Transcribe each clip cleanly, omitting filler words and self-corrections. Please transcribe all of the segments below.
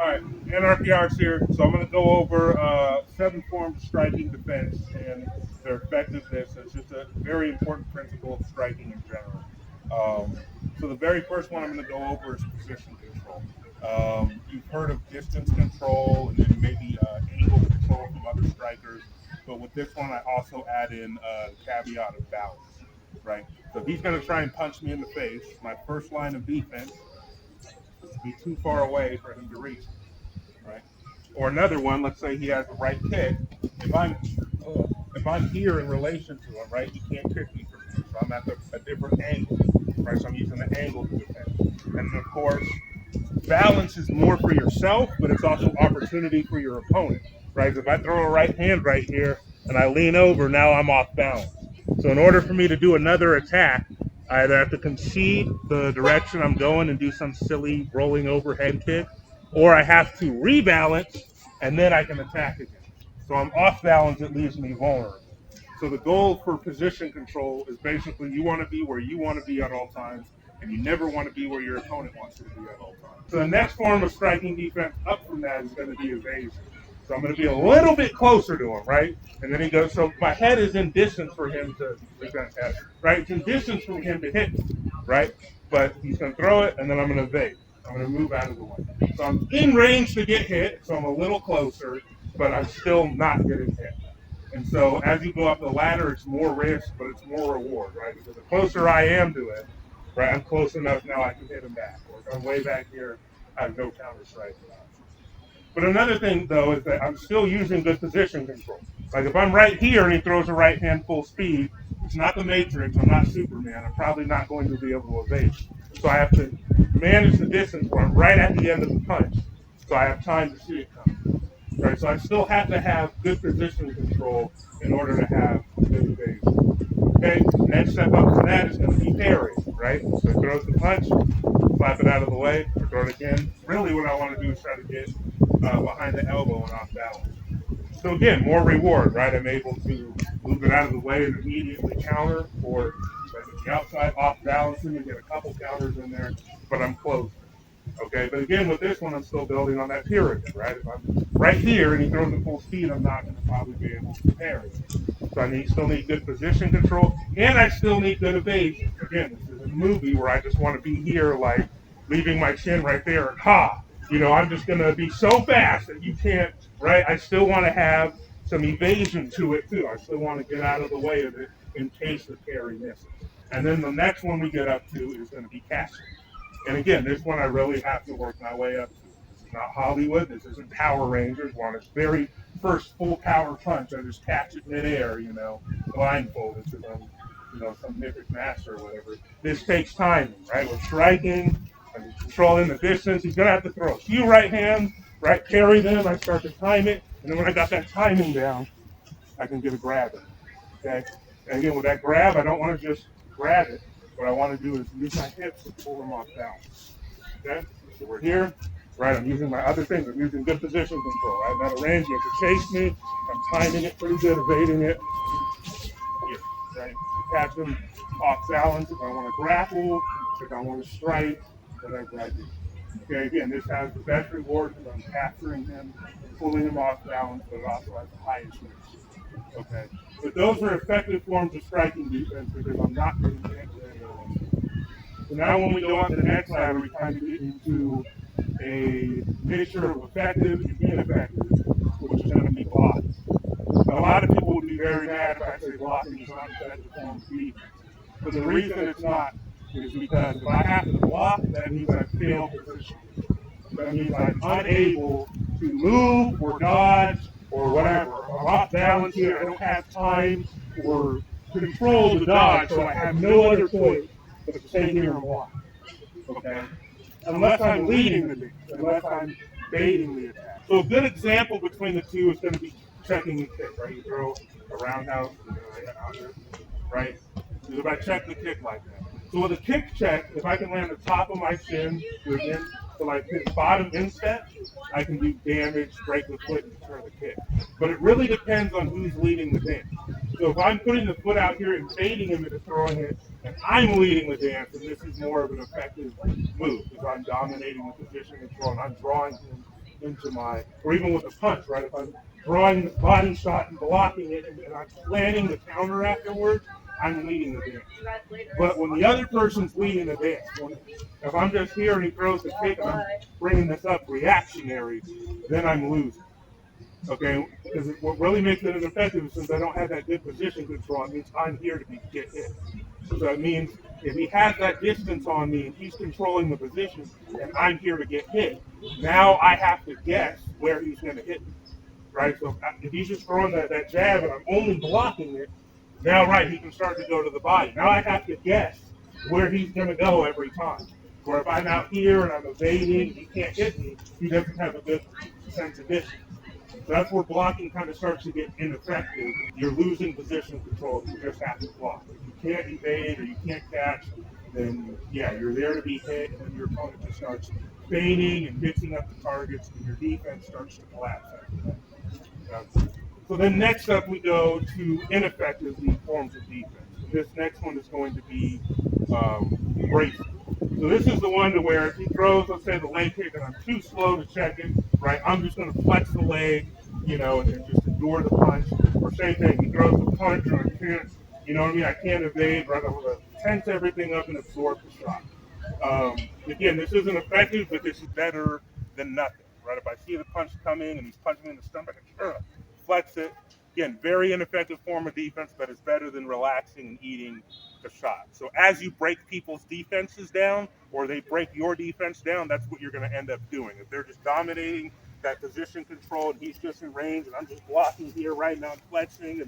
right, Anarchy Arts here. So I'm going to go over 7 forms of striking defense and their effectiveness. It's just a very important principle of striking in general. So the very first one I'm going to go over is position control. You've heard of distance control and then maybe angle control from other strikers, but with this one I also add in the caveat of balance. Right. So if he's going to try and punch me in the face, my first line of defense is to be too far away for him to reach me, right? Or another one, let's say he has a right kick. If I'm if I'm here in relation to him, right, he can't kick me from here, so I'm at a different angle, right? So I'm using the angle to defend. And of course, balance is more for yourself, but it's also opportunity for your opponent, right? If I throw a right hand right here and I lean over, now I'm off balance. So in order for me to do another attack, I either have to concede the direction I'm going and do some silly rolling overhead kick, or I have to rebalance and then I can attack again. So I'm off balance, it leaves me vulnerable. So the goal for position control is basically you want to be where you want to be at all times, and you never want to be where your opponent wants you to be at all times. So the next form of striking defense up from that is going to be evasion. So I'm going to be a little bit closer to him, right? And then he goes, so my head is in distance for him to, right? It's in distance from him to hit me, right? But he's going to throw it, and then I'm going to evade. I'm going to move out of the way. So I'm in range to get hit, so I'm a little closer, but I'm still not getting hit. And so as you go up the ladder, it's more risk, but it's more reward, right? Because the closer I am to it, right, I'm close enough now I can hit him back. Or if I'm way back here, I have no counter strike. But another thing, though, is that I'm still using good position control. Like if I'm right here and he throws a right hand full speed, it's not the Matrix, I'm not Superman, I'm probably not going to be able to evade. So I have to manage the distance where I'm right at the end of the punch, so I have time to see it come. Right, so I still have to have good position control in order to have good evasion. Okay, next step up from that is going to be parry, right? So he throws the punch, slap it out of the way, throw it again. Really what I want to do is try to get behind the elbow and off balance. So again, more reward, right? I'm able to move it out of the way and immediately counter, or like the outside off balancing and get a couple counters in there, but I'm close. Okay, but again, with this one, I'm still building on that pyramid, right? If I'm right here and he throws at full speed, I'm not going to probably be able to parry. So still need good position control, and I still need good evasion. Again, this is a movie where I just want to be here, like leaving my chin right there, and I'm just going to be so fast that you can't, right? I still want to have some evasion to it too. I still want to get out of the way of it in case the parry misses. And then the next one we get up to is going to be casting. And again, this one I really have to work my way up to. This is not Hollywood. This isn't Power Rangers. One is very first full power punch. I just catch it midair, blindfolded because I'm, some mythic master or whatever. This takes timing, right? We're striking. I'm controlling the distance. He's gonna have to throw a few right hands, right? Carry them. I start to time it, and then when I got that timing down, I can get a grab in. Okay. And again, with that grab, I don't want to just grab it. What I want to do is use my hips to pull them off balance. Okay? So we're here, right? I'm using my other things. I'm using good position control. I'm at a range. You have to chase me. I'm timing it pretty good, evading it. Here, right? To catch them off balance. If I want to grapple, if I want to strike, then I grab you. Okay, again, this has the best reward because I'm capturing him, pulling him off balance, but it also has the highest risk. Okay, but those are effective forms of striking defense because I'm not getting hit with any of them. So now when we go on to the next ladder, we kind of get into a mixture of effective and ineffective, which is going to be blocking. Now, a lot of people would be very mad if I say blocking is not effective form of defense. But the reason it's not is because if I have to block, that means I fail position. That means I'm unable to move or dodge or whatever. I'm off balance here. I don't have time or control to dodge, so I have no other choice but to stay here and block. Okay? Unless I'm leading the dance, unless I'm baiting the attack. So a good example between the two is going to be checking the kick, right? You throw a roundhouse, right? If I check the kick like that. So with a kick check, if I can land the top of my chin within to like his bottom instep, I can do damage, break the foot, and deter the kick. But it really depends on who's leading the dance. So if I'm putting the foot out here and baiting him into throwing it, and I'm leading the dance, and this is more of an effective move because I'm dominating the position control and I'm drawing him into my, or even with a punch, right? If I'm drawing the body shot and blocking it, and I'm planning the counter afterwards, I'm leading the dance. But when the other person's leading the dance, if I'm just here and he throws the kick and I'm bringing this up reactionary, then I'm losing. Okay, because what really makes it ineffective is since I don't have that good position control, it means I'm here to get hit. So it means if he has that distance on me and he's controlling the position and I'm here to get hit, now I have to guess where he's going to hit me, right? So if he's just throwing that jab and I'm only blocking it, now, right, he can start to go to the body. Now I have to guess where he's going to go every time. Where if I'm out here and I'm evading, he can't hit me, he doesn't have a good sense of distance. So that's where blocking kind of starts to get ineffective. You're losing position control. You just have to block. If you can't evade or you can't catch, then yeah, you're there to be hit, and then your opponent just starts feigning and mixing up the targets, and your defense starts to collapse after that. So then next up we go to ineffective forms of defense. And this next one is going to be bracing. So this is the one to where if he throws, let's say the leg kick, and I'm too slow to check it, right? I'm just going to flex the leg, and just endure the punch. Or same thing, he throws the punch, or I can't, I can't evade, right? I'm going to tense everything up and absorb the shot. Again, this isn't effective, but this is better than nothing, right? If I see the punch coming and he's punching me in the stomach, I can flex it. Again, very ineffective form of defense, but it's better than relaxing and eating the shot. So as you break people's defenses down, or they break your defense down, that's what you're going to end up doing. If they're just dominating that position control and he's just in range and I'm just blocking here right now, flexing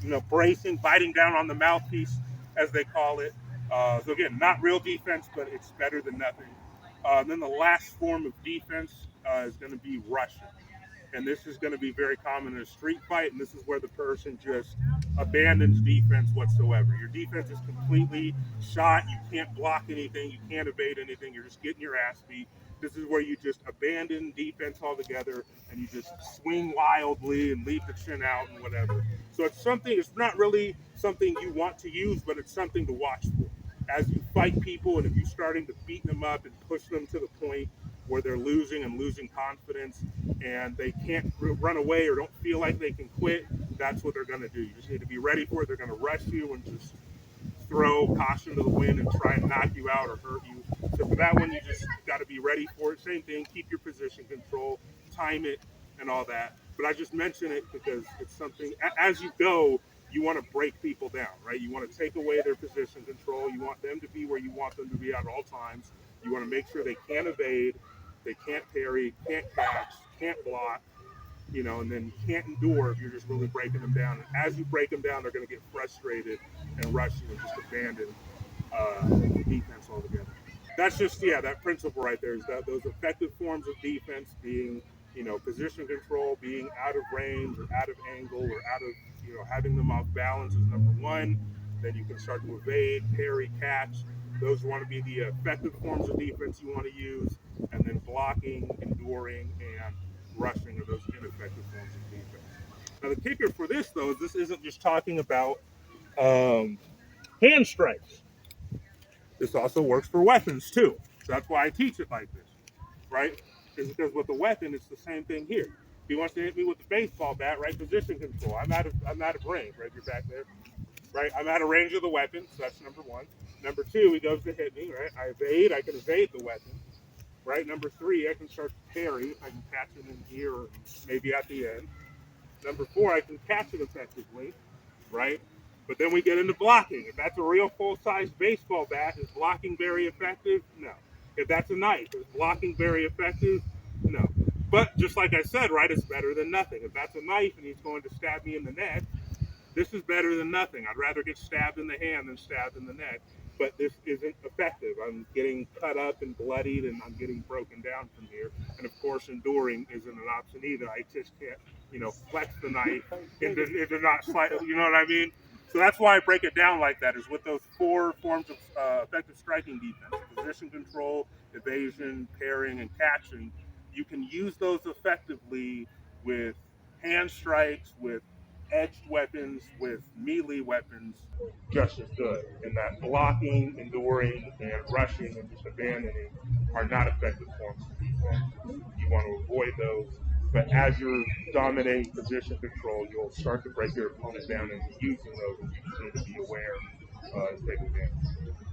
and bracing, biting down on the mouthpiece, as they call it. So again, not real defense, but it's better than nothing. Then the last form of defense is going to be rushing. And this is going to be very common in a street fight, and this is where the person just abandons defense whatsoever. Your defense is completely shot. You can't block anything. You can't evade anything. You're just getting your ass beat. This is where you just abandon defense altogether, and you just swing wildly and leave the chin out and whatever. So it's not really something you want to use, but it's something to watch for. As you fight people, and if you're starting to beat them up and push them to the point where they're losing confidence, and they can't run away or don't feel like they can quit, that's what they're going to do. You just need to be ready for it. They're going to rush you and just throw caution to the wind and try and knock you out or hurt you. So for that one, you just got to be ready for it. Same thing, keep your position control, time it, and all that. But I just mention it because it's something, as you go, you want to break people down, right? You want to take away their position control. You want them to be where you want them to be at all times. You want to make sure they can't evade, they can't parry, can't catch, can't block, and then can't endure if you're just really breaking them down. And as you break them down, they're going to get frustrated and rush you and just abandon defense altogether. That's just, yeah, that principle right there is that those effective forms of defense being, position control, being out of range or out of angle or out of, having them off balance is number one. Then you can start to evade, parry, catch. Those want to be the effective forms of defense you want to use. And then blocking, enduring, and rushing are those ineffective forms of defense. Now, the kicker for this, though, is this isn't just talking about hand strikes. This also works for weapons, too. So that's why I teach it like this, right? Is because with the weapon, it's the same thing here. If he wants to hit me with the baseball bat, right? Position control. I'm out of range, right? You're back there, right? I'm out of range of the weapon, so that's number one. Number two, he goes to hit me, right? I can evade the weapon, right? Number three, I can start to parry. I can catch him in here or maybe at the end. Number four, I can catch it effectively, right? But then we get into blocking. If that's a real full-size baseball bat, is blocking very effective? No. If that's a knife, is blocking very effective? No. But just like I said, right, it's better than nothing. If that's a knife and he's going to stab me in the neck, this is better than nothing. I'd rather get stabbed in the hand than stabbed in the neck. But this isn't effective. I'm getting cut up and bloodied, and I'm getting broken down from here. And of course, enduring isn't an option either. I just can't, flex the knife into not slide. You know what I mean? So that's why I break it down like that. Is with those four forms of effective striking defense: position control, evasion, parrying, and catching. You can use those effectively with hand strikes, with edged weapons, with melee weapons, just as good. And that blocking, enduring, and rushing and just abandoning are not effective forms. You want to avoid those. But as you're dominating position control, you'll start to break your opponent down into using those, and you just need to be aware and take advantage.